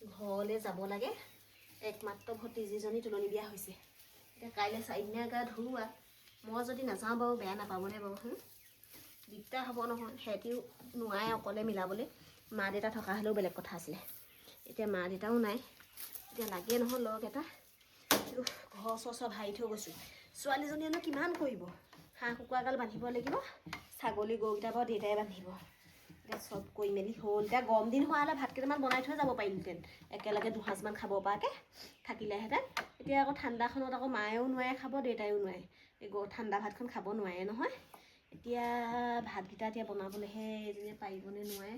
ঘৰলৈ যাব লাগে। একমাত্ৰ ভতিজীজনী তুলনি বিয়া হৈছে। এতিয়া কাইলৈ 4 দিনীয়া গা ধুওৱা। মই যদি নাযাওঁ বাৰু বেয়া নাপাবনে বাৰু? দিগদাৰ হ'ব নহয়। সিহঁতিও নোৱাৰে অকলে মিলাবলৈ। মা দেউতা থকা হ'লেও বেলেগ কথা আছিলে। এতিয়া মা দেউতাও নাই। এতিয়া লাগে নহয় লগ এটা। ঘৰ চব হাৰি থৈ গৈছোঁ। ছোৱালীজনীয়েনো কিমান কৰিব? হাঁহ কুকুৰাগাল বান্ধিব লাগিব। ছাগলী গৰুকেইটা বাৰু দেউতাই বান্ধিব। এতিয়া চব কৰি মেলি হ'ল। এতিয়া গৰম দিন হোৱা হ'লে ভাত কেইটামান বনাই থৈ যাব পাৰিলোহেঁতেন। একেলগে দুসাঁজমান খাব পৰাকৈ থাকিলেহেঁতেন। এতিয়া আকৌ ঠাণ্ডাখনত আকৌ মায়েও নোৱাৰে খাব, দেউতায়ো নোৱাৰে। এই ঠাণ্ডা ভাতখন খাব নোৱাৰে নহয়। এতিয়া ভাতকেইটা এতিয়া বনাবলৈহে এজনীয়ে পাৰিবনে নোৱাৰে।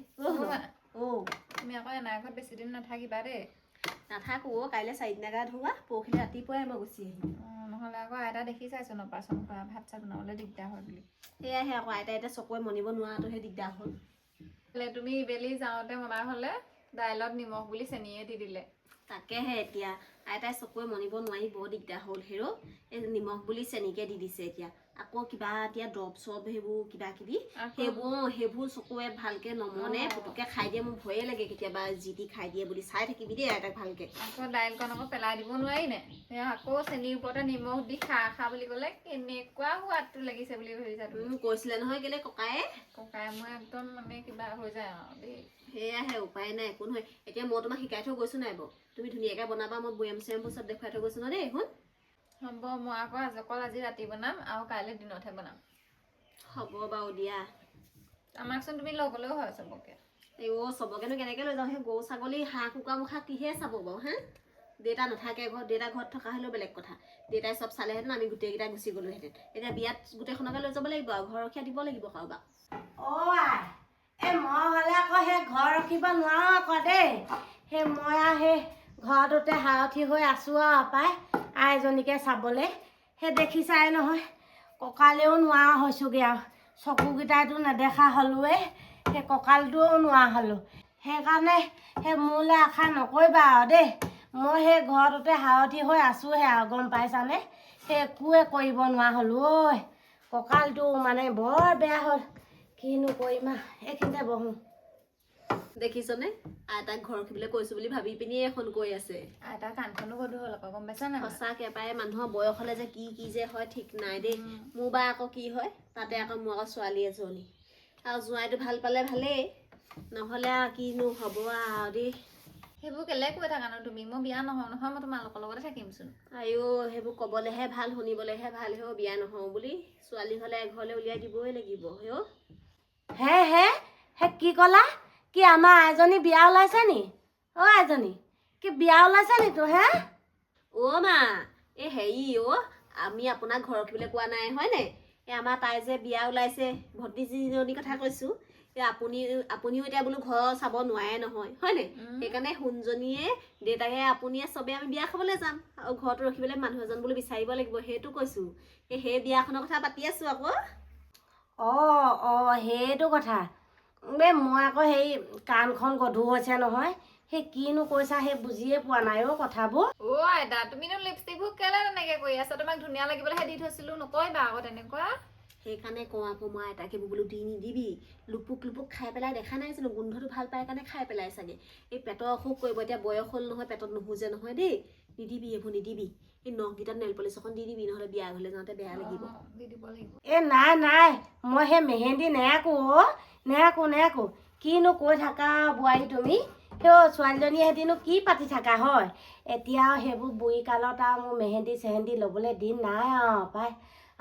তুমি আকৌ এনাৰ ঘৰত বেছি দিন নাথাকিবা দেই। নাথাকোঁ কাইলৈ 4 দিনীয়া গা ধুওৱা। পৰহিলৈ ৰাতিপুৱাই মই গুচি আহিম। নহ'লে আকৌ আইতা দেখি চাইছোঁ অপাৰেশ্যন কৰা ভাত চাত বনাবলৈ দিগদাৰ হয় বুলি। সেয়াহে আকৌ আইতাই এতিয়া চকুৱে মনিব নোৱাৰাটোহে দিগদাৰ হ'ল। তুমি ইবেলি যাওঁতে মামাৰ হ'লে দাইলত নিমখ বুলি চেনিয়ে দি দিলে। তাকেহে এতিয়া আইতাই চকুৱে মনিব নোৱাৰি বৰ দিগদাৰ হ'ল হেৰ'। এই নিমখ বুলি চেনিকে দি দিছে এতিয়া। আকৌ কিবা এতিয়া দৰৱ চৰব সেইবোৰ কিবা কিবি সেইবোৰ চকুৱে ভালকৈ নমনে পুতুককৈ খাই দিয়ে। মোৰ ভয়ে লাগে কেতিয়াবা যি টি খাই দিয়ে বুলি। চাই থাকিবি দেই আইতাক ভালকৈ। আকৌ দাইলকণ আকৌ পেলাই দিব নোৱাৰি নে? আকৌ চেনিৰ ওপৰতে নিমখ দি খা বুলি ক'লে কেনেকুৱা সোৱাদটো লাগিছে বুলি ভাবিছা তুমি? কৈছিলে নহয় কেলে ককায়ে মই একদম মানে কিবা হৈ যায় আৰু দেই। সেয়াহে উপায় নাই একো নহয়। এতিয়া মই তোমাক শিকাই থৈ গৈছোঁ নাই বাৰু? তুমি ধুনীয়াকৈ বনাবা। মই বৈয়াম চৈয়ামবোৰ চব দেখুৱাই থৈ গৈছোঁ ন দেই। হ'ব মই আকৌ আজি ৰাতি বনাম আৰু কাইলৈ দিনতহে বনাম। হ'ব বাৰু দিয়া। আমাকচোন তুমি লগ গ'লেও হয় চবকে। চবকেনো কেনেকৈ লৈ যাওঁ? সেই গৰু ছাগলী হাঁহ কুকুৰা মুখা কিহে চাব বাৰু? দেউতা নাথাকে ঘৰত। দেউতা ঘৰত থকা হ'লেও বেলেগ কথা। দেউতাই চব চালেহেঁতেন, আমি গোটেইকেইটা গুচি গ'লোহেঁতেন। এতিয়া বিয়াত গোটেইখনকে লৈ যাব লাগিব আৰু ঘৰ ৰখীয়া দিব লাগিব কাৰোবাক। মই হ'লে আকৌ সেই ঘৰ ৰখিব নোৱাৰো আকৌ দেই। মই আৰু সেই ঘৰটোতে সাৰথি হৈ আছোঁ আৰু পাই আইজনীকে চাবলৈ। দেখিছাই নহয় কঁকালেও নোৱাৰা হৈছোঁগৈ আৰু। চকুকেইটাইতো নেদেখা হ'লোৱেই। কঁকালটোও নোৱাৰা হ'লোঁ। সেইকাৰণে মোলৈ আশা নকৰিবা আৰু দেই। মই সেই ঘৰটোতে সাৰথি হৈ আছোঁহে আৰু গম পাইছানে? একোৱে কৰিব নোৱাৰা হ'লোঁ ঐ। কঁকালটো মানে বৰ বেয়া হ'ল। কিনো কৰিম এইখিনিতে বহোঁ। দেখিছনে আইতাক ঘৰ ৰখিবলৈ কৈছোঁ বুলি ভাবি পিনিয়ে এখন কৈ আছে। আইতাৰ কাণখনো গধুৰ হ'ল আকৌ গম পাইছা নাই? সঁচাকৈ পাই মানুহৰ বয়স হ'লে যে কি যে হয় ঠিক নাই দেই। মোৰ বা আকৌ কি হয় তাতে আকৌ মোৰ আকৌ ছোৱালী এজনী আৰু জোঁৱাইটো ভাল পালে ভালেই, নহ'লে আৰু কিনো হ'ব আৰু দেই। সেইবোৰ কেলে কৈ থাকানো তুমি? মই বিয়া নহওঁ নহয়, মই তোমালোকৰ লগতে থাকিমচোন। সেইবোৰ ক'বলৈহে ভাল, শুনিবলৈহে ভাল। বিয়া নহওঁ বুলি ছোৱালী হ'লে এঘৰলৈ উলিয়াই দিবই লাগিব। কি ক'লা? কি আমাৰ আইজনী বিয়া ওলাইছে নি? আইজনী কি বিয়া ওলাইছে নি তোৰ? মা হেৰি আমি আপোনাক ঘৰ ৰখিবলৈ কোৱা নাই হয়নে? আমাৰ তাই যে বিয়া ওলাইছে ভতিজীজনীৰ কথা কৈছোঁ। আপুনিও এতিয়া বোলো ঘৰ চাব নোৱাৰে নহয় হয়নে? সেইকাৰণে সোণজনীয়ে দেউতাকে আপুনিয়ে চবেই আমি বিয়া খাবলৈ যাম আৰু ঘৰটো ৰখিবলৈ মানুহ এজন বোলো বিচাৰিব লাগিব। সেইটো কৈছোঁ। সেই বিয়াখনৰ কথা পাতি আছোঁ আকৌ। সেইটো কথা। মই আকৌ কাণখন গধুৰ হৈছে নহয়। কিনো কৈছা বুজিয়ে পোৱা নাই কথাবোৰ। আইতা তুমিনো লিপষ্টিকবোৰ কেলে তেনেকে কৰি আছা? তোমাক ধুনীয়া লাগিবলৈহে দি থৈছিলো, নকৰিবা আকৌ তেনেকুৱা। সেইকাৰণে কওঁ আকৌ মই আইতাকে বোলো দি নিদিবি। লুপুক খাই পেলাই দেখা নাই জানো? গোন্ধটো ভাল পায় কাৰণে খাই পেলাই চাগে। এই পেটৰ অসুখ কৰিব। এতিয়া বয়স হ'ল নহয়, পেটত নুশুজে নহয় দেই। নিদিবি এইবোৰ নিদিবি। এই নখকেইটাত নেল পলিচ এখন দি দিবি, নহ'লে বিয়া ঘৰলৈ যাওঁতে বেয়া লাগিব। নাই মই মেহেন্দি নেৰাকো। কিনো কৈ থাকা বোৱাৰী তুমি? ছোৱালীজনীয়ে হেতিনো কি পাতি থাকা হয়? এতিয়া সেইবোৰ বুঢ়ী কালত আৰু মোৰ মেহেন্দি চেহেন্দি ল'বলৈ দিন নাই আৰু পাই।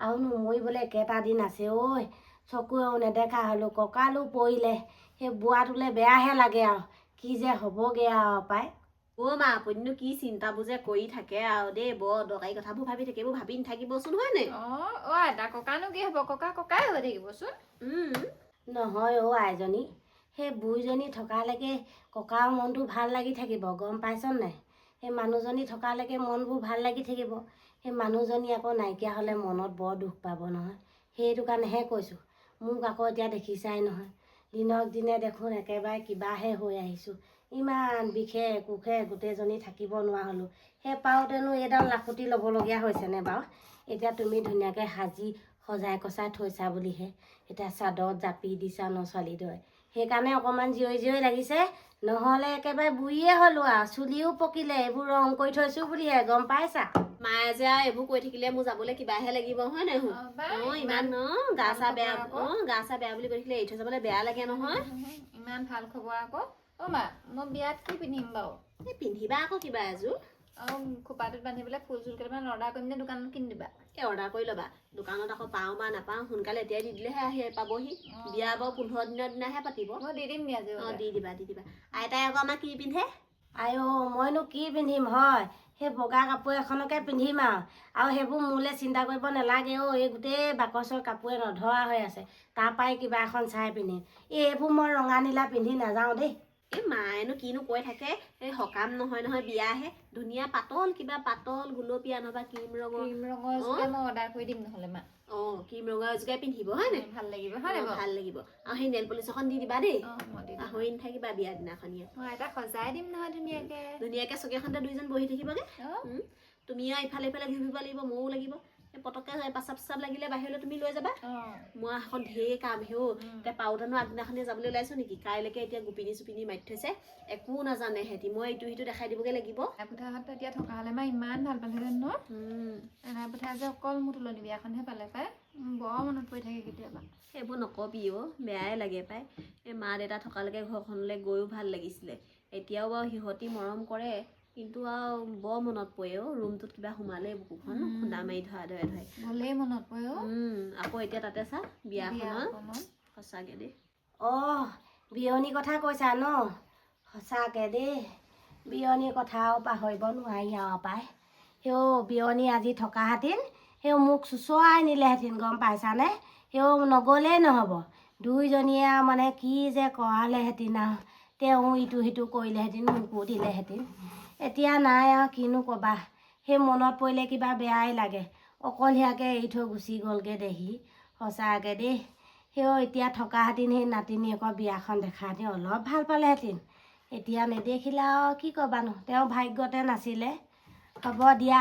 আৰুনো মৰিবলৈ একেটা দিন আছে চকুৱেও নেদেখা হ'লোঁ, কঁকালো পৰিলে। বোৱাটোলৈ বেয়াহে লাগে আৰু কি যে হ'বগৈ আৰু পাই। মা আপুনিনো কি চিন্তাবোৰ যে কৰি থাকে আৰু দেই। বৰ দৰকাৰী কথাবোৰ ভাবি থাকে। এইবোৰ ভাবি নাথাকিবচোন হয়নে? আইতা ককানো কি হ'ব? ককাই হৈ থাকিবচোন। নহয় আইজনী। বুঢ়ীজনী থকালৈকে ককাৰ মনটো ভাল লাগি থাকিব গম পাইছ নাই? মানুহজনী থকালৈকে মনবোৰ ভাল লাগি থাকিব। মানুহজনী আকৌ নাইকিয়া হ'লে মনত বৰ দুখ পাব নহয়। সেইটো কাৰণেহে কৈছোঁ। মোক আকৌ এতিয়া দেখিছাই নহয়, দিনক দিনে দেখোন একেবাৰে কিবাহে হৈ আহিছোঁ। ইমান বিষে কোষে গোটেইজনী থাকিব নোৱাৰা হ'লোঁ। পাওঁতেনো এইডাল লাখুটি ল'বলগীয়া হৈছেনে বাৰু? এতিয়া তুমি ধুনীয়াকৈ সাজি সজাই কচাই থৈছা বুলিহে এতিয়া চাদৰত জাপি দিছা ন ছোৱালীদৰে। সেইকাৰণে অকণমান জিৰৈ লাগিছে। নহ'লে একেবাৰে বুঢ়ীয়ে হ'লো আৰু চুলিও পকিলে এইবোৰ ৰং কৰি থৈছোঁ বুলিহে গম পাইছা। মায়ে যে আৰু এইবোৰ কৈ থাকিলে মোৰ যাবলৈ কিবাহে লাগিব হয় নাই ইমান গা চা বেয়া গা চা বেয়া বুলি কৈ থাকিলে এৰি থৈ যাবলৈ বেয়া লাগে নহয়। ইমান ভাল খবৰ আকৌ। অ' মা মই বিয়াত কি পিন্ধিম বাৰু? এই পিন্ধিবা আকৌ কিবা এযোৰ। খোপাটোত বান্ধিবলৈ ফুল চুল কেইটামান অৰ্ডাৰ কৰিম নে দোকানত কিনি দিবা? এই অৰ্ডাৰ কৰি ল'বা। দোকানত আকৌ পাওঁ বা নাপাওঁ সোনকালে এতিয়াই দি দিলেহে আহি পাবহি। বিয়া বাৰু 15 দিনৰ দিনাহে পাতিব। মই দি দিম দিয়া অঁ দি দিবা দি দিবা। আইতাই আকৌ আমাৰ কি পিন্ধে? আইঅ মইনো কি পিন্ধিম হয়, সেই বগা কাপোৰ এখনকে পিন্ধিম আৰু সেইবোৰ মোলৈ চিন্তা কৰিব নালাগে এই গোটেই বাকচৰ কাপোৰে নধৰা হৈ আছে, তাৰ পৰাই কিবা এখন চাই পিন্ধিম। এইবোৰ মই ৰঙা নীলা পিন্ধি নাযাওঁ দেই। এই মায়েনো কিনো কৈ থাকে, এই সকাম নহয় নহয় বিয়াহে ধুনীয়া পাতল কিবা পাতল গুলপীয়া নহবা ক্ৰীম ৰঙৰ মই অৰ্ডাৰ কৰি দিম নহ'লে মা। অঁ ক্ৰীম ৰঙৰ এযোৰকে পিন্ধিব হয় নাই? ভাল লাগিব হয় নাই? ভাল লাগিব। আৰু সেই নেল পলিচ এখন দি দিবা দেই, মই দি দিম। পাহৰি নাথাকিবা বিয়া দিনাখন ইয়াত। মই এটা সজাই দিম নহয় ধুনীয়াকে। ধুনীয়াকে চকীখনতে দুইজন বহি থাকিবগে। তুমি আৰু ইফালে ইফালে ঘূৰি ফুৰিব লাগিব, ময়ো লাগিব। এই পটককে পাচাব লাগিলে বাহিৰলৈ তুমি লৈ যাবা। মই এখন ঢেৰ কাম হেও এতিয়া পাউদানো আগদিনাখনে যাবলৈ ওলাইছো নেকি? কাইলৈকে এতিয়া গোপিনী চুপিনী মাতি থৈছে, একো নাজানে সিহঁতি। মই ইটো সিটো দেখাই দিবগে লাগিব। এনাইপুঠাহঁত এতিয়া থকা হ'লে মা ইমান ভাল পালেহেঁতেন ন? এনাইপুঠা যে অকল মোৰ তুলনি বিয়াখনহে পালে পাই। বৰ মনত পৰি থাকে কেতিয়াবা। সেইবোৰ নকবি বেয়াই লাগে পাই। এই মা দেউতা থকালৈকে ঘৰখনলৈ গৈও ভাল লাগিছিলে। এতিয়াও বাৰু সিহঁতি মৰম কৰে, কিন্তু আৰু বৰ মনত পৰে ৰুমটোত কিবা সোমালে বুকুখন খুন্দা মাৰি ধৰা ধৰে ধৰে ভালেই মনত পৰে আকৌ এতিয়া তাতে চা বিয়াখনত সঁচাকে দেই। বিয়নীৰ কথা কৈছা ন? সঁচাকে দেই বিয়নীৰ কথাও পাহৰিব নোৱাৰি আৰু পাই। বিয়নী আজি থকা হেঁতেন মোক চুচৰাই নিলেহেঁতেন গম পাইছানে? নগ'লেই নহ'ব। দুইজনীয়ে মানে কি যে কৰালেহেঁতেন আৰু তেওঁ ইটো সিটো কৰিলেহেঁতেন, মোকো দিলেহেঁতেন। এতিয়া নাই আৰু কিনো ক'বা। মনত পৰিলে কিবা বেয়াই লাগে। অকলশৰীয়াকৈ এৰি থৈ গুচি গ'লগৈ দেহি। সঁচাকৈ দেই এতিয়া থকা হেঁতেন সেই নাতিনীয়েকৰ বিয়াখন দেখা হেঁতেন অলপ ভাল পালেহেঁতেন। এতিয়া নেদেখিলে আৰু কি ক'বানো, তেওঁ ভাগ্যতে নাছিলে। হ'ব দিয়া,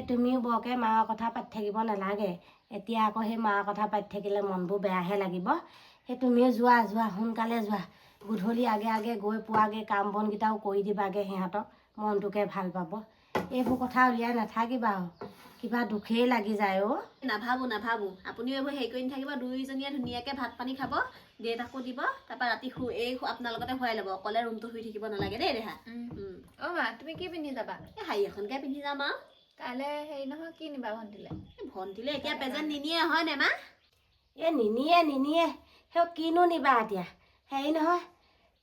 তুমিও বৰকৈ মাৰ কথা পাতি থাকিব নালাগে। এতিয়া আকৌ সেই মাৰ কথা পাতি থাকিলে মনবোৰ বেয়াহে লাগিব। তুমিও যোৱা সোনকালে যোৱা। গধূলি আগে আগে গৈ পোৱাগৈ, কাম বনকেইটাও কৰি দিবাগৈ সিহঁতক, মনটোকে ভাল পাব। এইবোৰ কথা উলিয়াই নাথাকিবা আৰু কিবা দুখেই লাগি যায় নাভাবো আপুনিও এইবোৰ হেৰি কৰি নাথাকিব। দুইজনীয়ে ধুনীয়াকৈ ভাত পানী খাব, দেউতাকো দিব, তাৰপৰা ৰাতি আপোনাৰ লগতে শুৱাই ল'ব। অকলে ৰুমটো শুই থাকিব নালাগে দেই দেহা। মা তুমি কি পিন্ধি যাবা? এই শাৰী এখনকে পিন্ধি যাম আৰু। কাইলৈ হেৰি নহয় কি নিবা ভণ্টিলৈ? ভণ্টিলৈ এতিয়া প্ৰেজেণ্ট নিনিয়ে হয় নে মা? নিনিয়ে কিনো নিবা এতিয়া? হেৰি নহয়,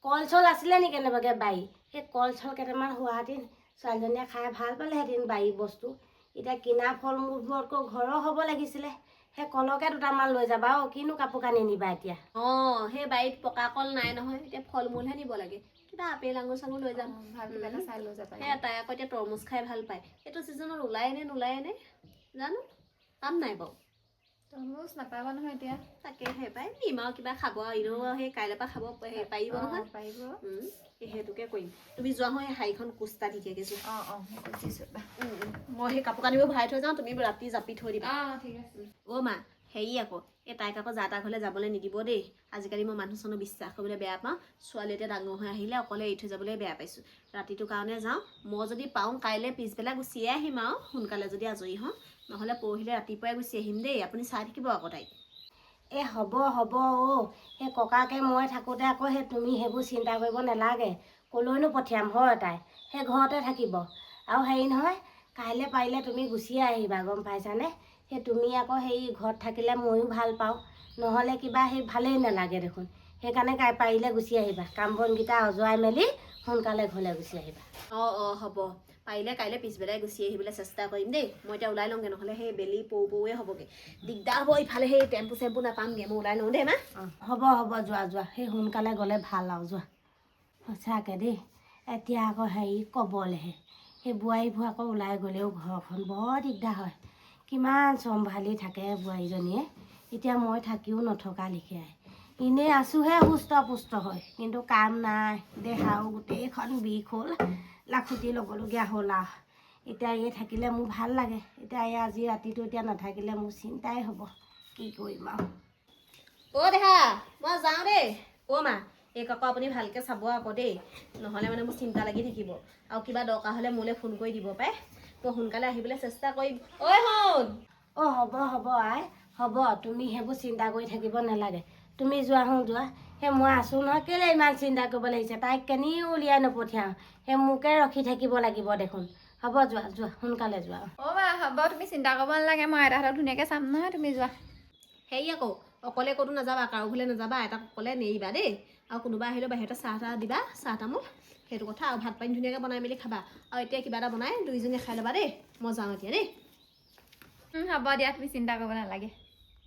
কল চল আছিলে নেকি কেনেবাকৈ বাৰী? সেই কল চল কেইটামান হোৱাহেঁতেন ছোৱালীজনীয়ে খাই ভাল পালেহেঁতেন বাৰী বস্তু। এতিয়া কিনা ফল মূলবোৰতকৈ ঘৰৰ হ'ব লাগিছিলে। সেই কলকে দুটামান লৈ যাবা কিনো কাপোৰ কানি নিবা এতিয়া? সেই বাৰীত পকা কল নাই নহয়, এতিয়া ফল মূলহে নিব লাগে। কিবা আপেল আঙুৰ চাঙুৰ লৈ যাম। ভাল কিবা এটা চাই লৈ যাবা। তাই আকৌ এতিয়া তৰমুজ খাই ভাল পায়। এইটো ছিজনত ওলায় নে নোলায় নে জানো, কাম নাই বাৰু। তৰমুজ নাপাবা নহয় এতিয়া। তাকেহে পাই নিম আৰু কিবা খাব আৰু সেই কাইলৈৰ পৰা খাব পাৰিব নহয়। পাৰিব। সেইটোকে কৰিম। তুমি যোৱা হয় শাৰীখন কোচটা দি দিয়াগে যোৱা। মই সেই কাপোৰ কানিবোৰ ভৰাই থৈ যাওঁ, তুমি ৰাতি জাপি থৈ দিবা। ঠিক আছে। মা হেৰি আকৌ তাইক আকৌ যা তা ঘৰলৈ যাবলৈ নিদিব দেই। আজিকালি মই মানুহ চানুহ বিশ্বাস কৰিবলৈ বেয়া পাওঁ। ছোৱালী এতিয়া ডাঙৰ হৈ আহিলে অকলে এৰি থৈ যাবলৈ বেয়া পাইছোঁ। ৰাতিটোৰ কাৰণে যাওঁ। মই যদি পাওঁ কাইলৈ পিছবেলা গুচিয়ে আহিম আৰু সোনকালে যদি আজৰি হওঁ, নহ'লে পৰহিলৈ ৰাতিপুৱাই গুচি আহিম দেই। আপুনি চাই থাকিব আকৌ তাইক। হ'ব সেই ককাকে মই থাকোঁতে আকৌ তুমি সেইবোৰ চিন্তা কৰিব নালাগে। ক'লৈনো পঠিয়াম হয় তাই? সেই ঘৰতে থাকিব। আৰু হেৰি নহয়, কাইলৈ পাৰিলে তুমি গুচিয়ে আহিবা গম পাইছানে? তুমি আকৌ ঘৰত থাকিলে ময়ো ভাল পাওঁ, নহ'লে কিবা ভালেই নালাগে দেখোন। সেইকাৰণে পাৰিলে গুচি আহিবা। কাম বনকেইটা অজৰাই মেলি সোনকালে ঘৰলৈ গুচি আহিবা। হ'ব। পাৰিলে কাইলৈ পিছবেলাই গুচি আহিবলৈ চেষ্টা কৰিম দেই। মই এতিয়া ওলাই লওঁগৈ, নহ'লে সেই বেলি পৌৱে হ'বগৈ, দিগদাৰ হ'ব। ইফালে সেই টেম্পু চেম্পু নাপামগৈ। মই ওলাই লওঁ দেই মা। হ'ব যোৱা। সোনকালে গ'লে ভাল আৰু যোৱা। সঁচাকৈ দেই এতিয়া আকৌ ক'বলৈহে বোৱাৰীবোৰ আকৌ ওলাই গ'লেও ঘৰখন বৰ দিগদাৰ হয়। কিমান চম্ভালি থাকে বোৱাৰীজনীয়ে। এতিয়া মই থাকিও নথকা লিখিয়াই এনেই আছোঁহে সুস্থ পুষ্ট হৈ, কিন্তু কাম নাই। দেহাও গোটেইখন বিষ হ'ল, লাখুটি ল'বলগীয়া হ'ল আৰু। এতিয়া থাকিলে মোৰ ভাল লাগে। এতিয়া আজি ৰাতিটো এতিয়া নাথাকিলে মোৰ চিন্তাই হ'ব, কি কৰিম আৰু। দেহা মই যাওঁ দেই। মা এইক আকৌ আপুনি ভালকৈ চাব আকৌ দেই, নহ'লে মানে মোৰ চিন্তা লাগি থাকিব। আৰু কিবা দৰকাৰ হ'লে মোলৈ ফোন কৰি দিব পাই, মই সোনকালে আহিবলৈ চেষ্টা কৰিম। ঐ শুন। অঁ হ'ব আই হ'ব, তুমি সেইবোৰ চিন্তা কৰি থাকিব নালাগে। তুমি যোৱা যোৱা, সেই মই আছোঁ নহয়, কেলৈ ইমান চিন্তা কৰিব লাগিছে? তাইক কেনিও উলিয়াই নপঠিয়াওঁ, সেই মোকে ৰখি থাকিব লাগিব দেখোন। হ'ব যোৱা সোনকালে যোৱা। অ' মা হ'ব, তুমি চিন্তা কৰিব নালাগে, মই আইতাহঁতক ধুনীয়াকৈ চাম নহয়, তুমি যোৱা। হেৰি আকৌ অকলে ক'তো নাযাবা, কাৰো ঘৰলৈ নাযাবা, এটাক অকলে নেৰিবা দেই। আৰু কোনোবা আহিলেও বাহিৰতে চাহ তাহ দিবা, চাহ তামোল, সেইটো কথা। আৰু ভাত পানী ধুনীয়াকৈ বনাই মেলি খাবা। আৰু এতিয়া কিবা এটা বনাই দুইজনীয়ে খাই ল'বা দেই। মই যাওঁ এতিয়া দেই। হ'ব দিয়া, তুমি চিন্তা কৰিব নালাগে।